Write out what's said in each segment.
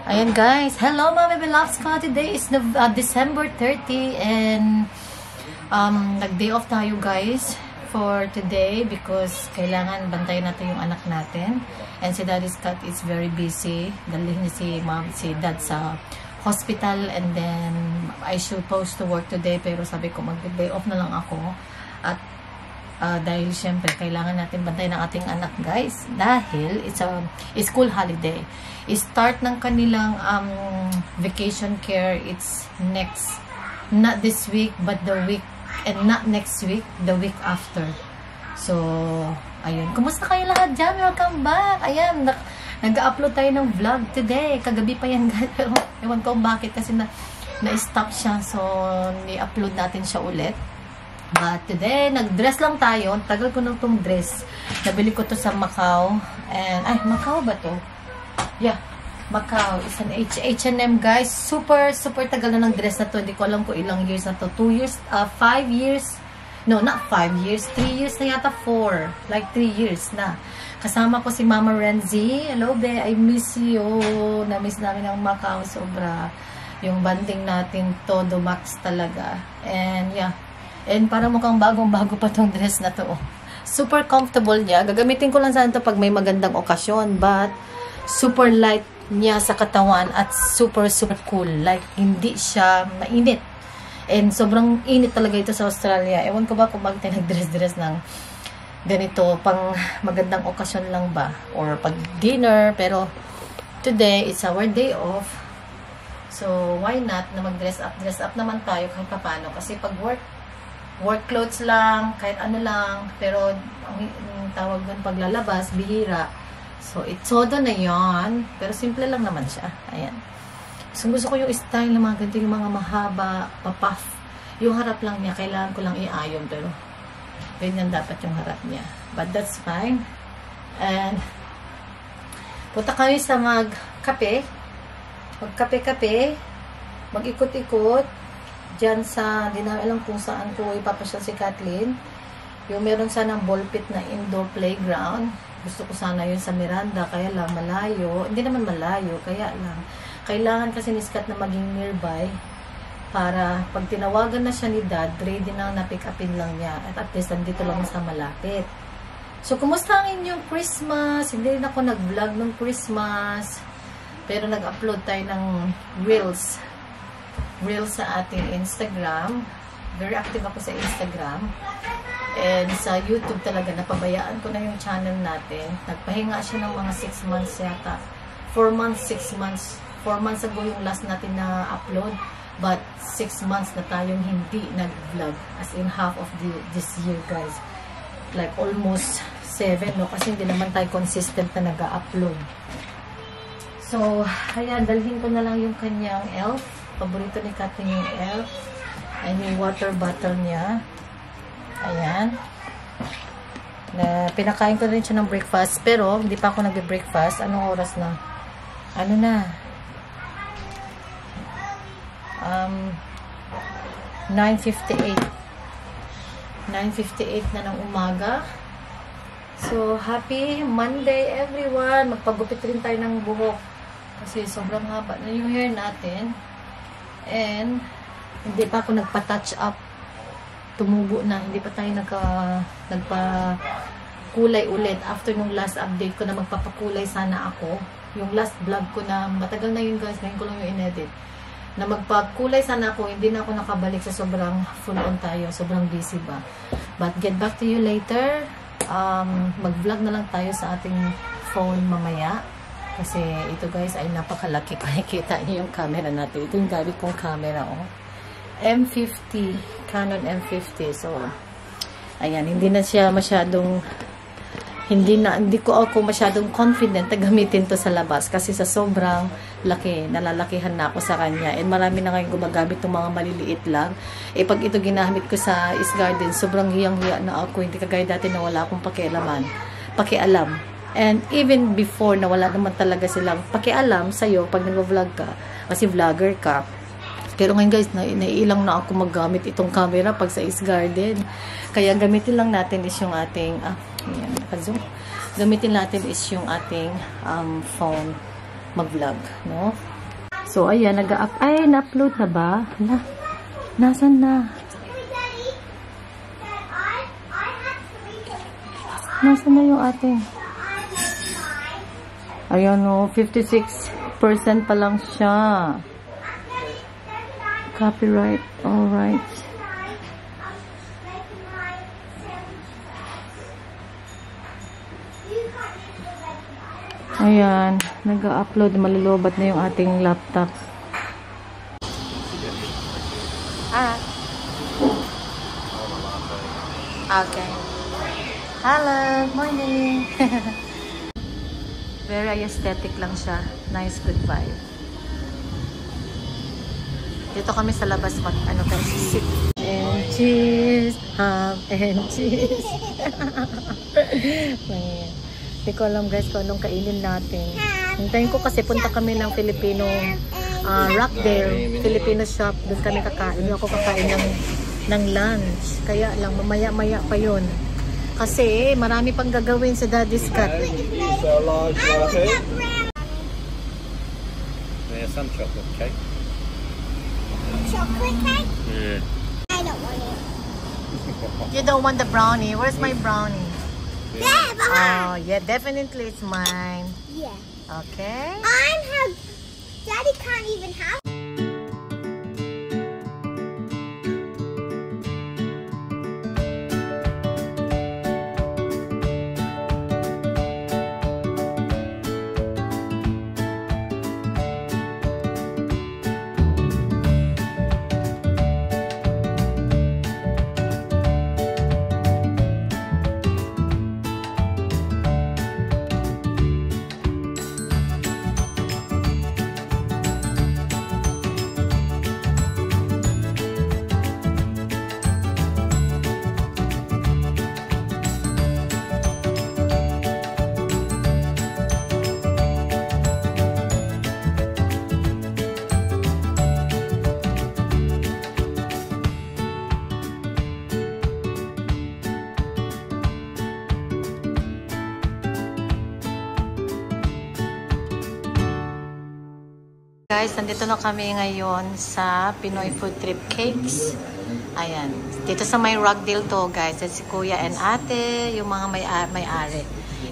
Ayan guys, hello mga beloveds ko. Today is December 30 and nag-day off tayo guys for today because kailangan bantayan natin yung anak natin. And si Daddy Scott is very busy. Dalhin niya si Dad sa hospital and then I supposed to work today pero sabi ko mag-day off na lang ako. At dahil syempre kailangan natin bantayan ang ating anak guys dahil it's a school holiday. Start ng kanilang vacation care, it's next, not this week but the week, and not next week, the week after. So ayun, kumusta kayo lahat dyan? Welcome back. Ayan, nag-upload tayo ng vlog today, kagabi pa yan guys, pero ewan ko bakit kasi na-stop siya, so ni-upload natin siya ulit. But today, nag-dress lang tayo. Tagal ko na itong dress. Nabili ko to sa Macau. And, Macau ba to? Yeah, Macau. It's an H&M guys. Super tagal na ng dress na to. Hindi ko alam kung ilang years na to. 2 years, 5 years. No, not 5 years. 3 years na yata, 4. Like 3 years na. Kasama ko si Mama Renzi. Hello, be. I miss you. Na-miss namin ang Macau. Sobra. Yung banding natin, todo max talaga. And, yeah. And parang mukhang bagong-bago pa tong dress na to. Super comfortable niya. Gagamitin ko lang sana ito pag may magandang okasyon. But, super light niya sa katawan at super cool. Like, hindi siya mainit. And sobrang init talaga ito sa Australia. Ewan ko ba kung bakit tayo nag-dress ng ganito. Pang magandang okasyon lang ba? Or pag dinner. Pero, today, it's our day off. So, why not na mag-dress up? Dress up naman tayo kahit paano. Kasi pag work clothes lang, kahit ano lang, pero ang tawag doon paglalabas, bihira. So, todo na yon, pero simple lang naman siya. Ayan. So, gusto ko yung style na mga ganito, yung mga mahaba, papuff. Yung harap lang niya, kailangan ko lang i-ayon, pero ganyan dapat yung harap niya. But that's fine. And, punta kami sa magkape, mag-ikot-ikot, dyan sa, di na alam kung saan ko ipapasyal si Kathleen. Yung meron sanang ball pit na indoor playground. Gusto ko sana yun sa Miranda, kaya lang malayo. Hindi naman malayo, kaya lang. Kailangan kasi ni Scott na maging nearby para pag tinawagan na siya ni Dad, ready na pick upin lang niya. At least, nandito lang sa malapit. So, kumusta ang inyong Christmas? Hindi rin ako nag-vlog ng Christmas. Pero nag-upload tayo ng reels sa ating Instagram. Very active ako sa Instagram. And sa YouTube talaga, napabayaan ko na yung channel natin. Nagpahinga siya ng mga 6 months yata. 4 months, 6 months. 4 months ago yung last natin na upload. But 6 months na tayong hindi nag-vlog. As in half of this year, guys. Like almost 7, no? Kasi hindi naman tayo consistent na nag-upload. So, ayan, dalhin ko na lang yung kanyang elf. Paborito ni Kathleen yung elf. And yung water bottle niya. Ayan. Pinakain ko rin siya ng breakfast. Pero, hindi pa ako nag-breakfast. Anong oras na? Ano na? 9:58. 9:58 na ng umaga. So, happy Monday everyone. Magpagupit rin tayo ng buhok. Kasi sobrang haba na yung hair natin. And, hindi pa ako nagpa-touch up. Tumubo na. Hindi pa tayo nagpa-kulay ulit. After nung last update ko na magpapakulay sana ako. Yung last vlog ko na, matagal na yun guys, ngayon ko lang yung inedit. Na magpakulay sana ako, hindi na ako nakabalik sa sobrang full on tayo. Sobrang busy ba. But get back to you later. Mag-vlog na lang tayo sa ating phone mamaya. Kasi ito guys ay napakalaki. Pakikita niyo yung camera natin. Ito yung gamit kong camera. Oh. M50. Canon M50. So, ayan. Hindi na siya masyadong hindi ko ako masyadong confident na gamitin to sa labas. Kasi sa sobrang laki. Nalalakihan na ako sa kanya. And marami na ngayon gumagamit ng mga maliliit lang. Pag ito ginamit ko sa East Garden, sobrang hiyang-hiya na ako. Hindi kagaya dati na wala akong pakialam. And even before na wala naman talaga silang pakialam sa'yo pag nag-vlog ka, kasi vlogger ka. Pero ngayon guys, naiilang na ako maggamit itong camera pag sa East Garden. Kaya gamitin lang natin is yung ating, ayan, naka-zoom. Gamitin natin is yung ating phone mag-vlog, no? So, ayan, ay, na-upload na ba? Nasaan na? Nasaan na yung ating? Ayan o, 56% pa lang siya. Copyright, alright. Ayan, nag-upload, malulobat na yung ating laptop. Okay. Hello, morning. Very aesthetic lang siya. Nice, good vibe. Dito kami sa labas ano guys, sit and cheese, ham and cheese. Hindi ko alam guys kung anong kainin natin. Hintayin ko kasi punta kami ng Filipino Rockdale, Filipino shop. Doon kami kakain. Doon ako kakain ng lunch. Kaya lang, mamaya-maya pa yun. Kasi marami pang gagawin sa Daddy's Cut. There's some chocolate cake. Chocolate cake? Yeah. I don't want it. You don't want the brownie? Where's my brownie? Yeah, Oh, yeah, definitely it's mine. yeah. Okay. Daddy can't even have. Guys, nandito na kami ngayon sa Pinoy Food Trip Cakes. Ayan. Dito sa may Rockdale to, guys. At si Kuya and Ate, yung mga may-ari.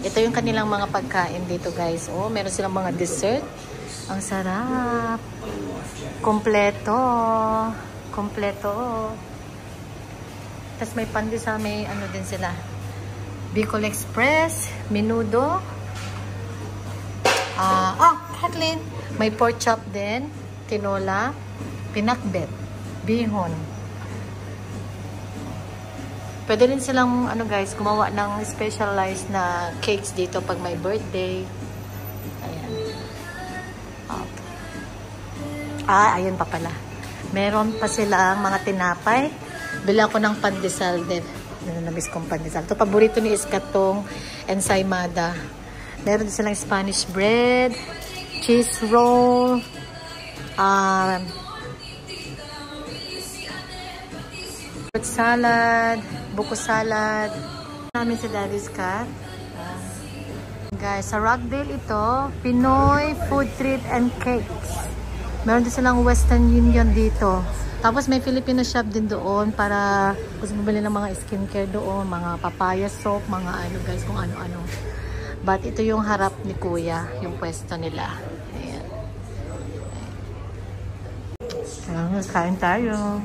Ito yung kanilang mga pagkain dito, guys. Oh, meron silang mga dessert. Ang sarap. Kompleto. Kompleto. Tapos may pandesal, may ano din sila. Bicol Express, menudo. Kathleen. May pork chop din, tinola, pinakbet, bihon. Pwede rin silang, ano guys, gumawa ng specialized na cakes dito pag may birthday. Ayan. Okay. Ayun pa pala. Meron pa silang mga tinapay. Bila ko ng pandesal din. Namiss kong pandesal. Ito, paborito ni Iska tong ensaymada. Meron din silang Spanish bread, cheese roll, fruit salad, buko salad. Namin sa Daddy's Cut. Guys, sa Rockdale ito, Pinoy Food Trip and Cakes. Meron din silang Western Union dito. Tapos may Filipino shop din doon para gusto bumili ng mga skincare doon, mga papaya soap, mga ano guys, kung ano-ano. But ito yung harap ni Kuya, yung pwesto nila. Ayan. Kain tayo.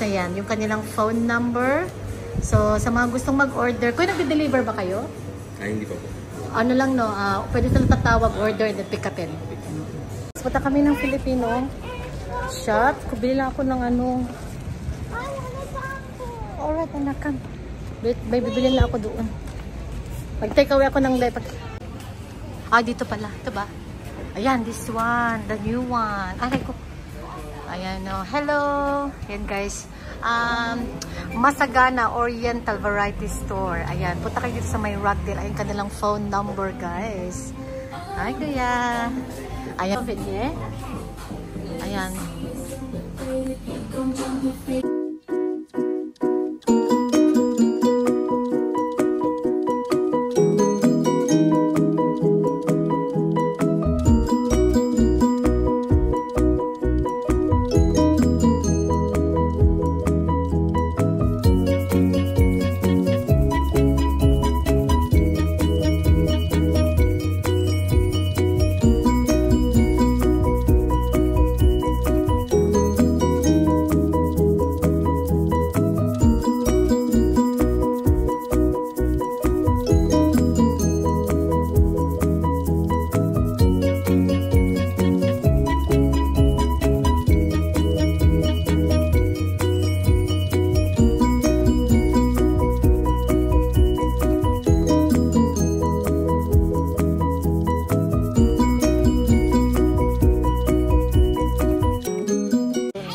Ayan, yung kanilang phone number. So, sa mga gustong mag-order, kung nag-deliver ba kayo? Hindi pa po. Ano lang, no? Pwede silang tatawag, order, and then pick upin. Punta kami ng Filipino shop. Kubili lang ako ng ano. Alright, anakan. Bibili lang ako doon. Mag-take away ako ng dito pala. Ito ba? Ayan, this one. The new one. Aray ko. Ayan, no. Hello! Ayan, guys. Masagana Oriental Variety Store. Ayan, punta kayo dito sa may Rockdale. Ayan, kanilang phone number, guys. Hi, kuya. Ayan, ayan.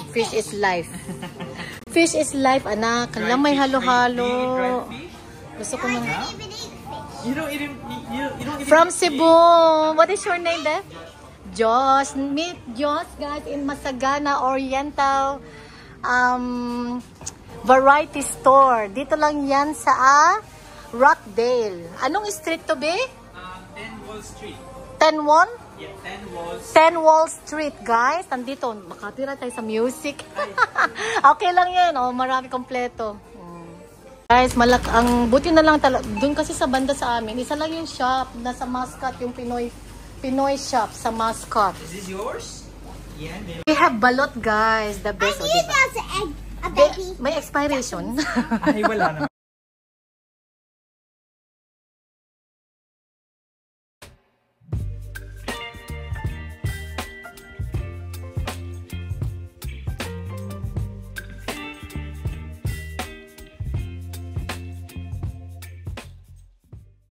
Fish is life. Fish is life, anak. Kailang may halo-halo. Gusto ko man. You don't eat From Cebu. What is your name, Deb? Joss. Meet Joss, guys, in Masagana Oriental Variety Store. Dito lang yan sa Rockdale. Anong street to be? 10 Wall Street. 10 Wall? Yeah, 10 Walls. 10 Wall Street, guys. Nandito, makatira tayo sa music. Okay lang yan, oh, marami kompleto. Guys, ang buti na lang talaga. Doon kasi sa banda sa amin, isa lang yung shop, nasa Mascot, yung Pinoy shop sa Mascot. Is this yours? Yeah. We have balot, guys. The I best. need Diba? that's an egg, a baby. May expiration. Ay, wala naman.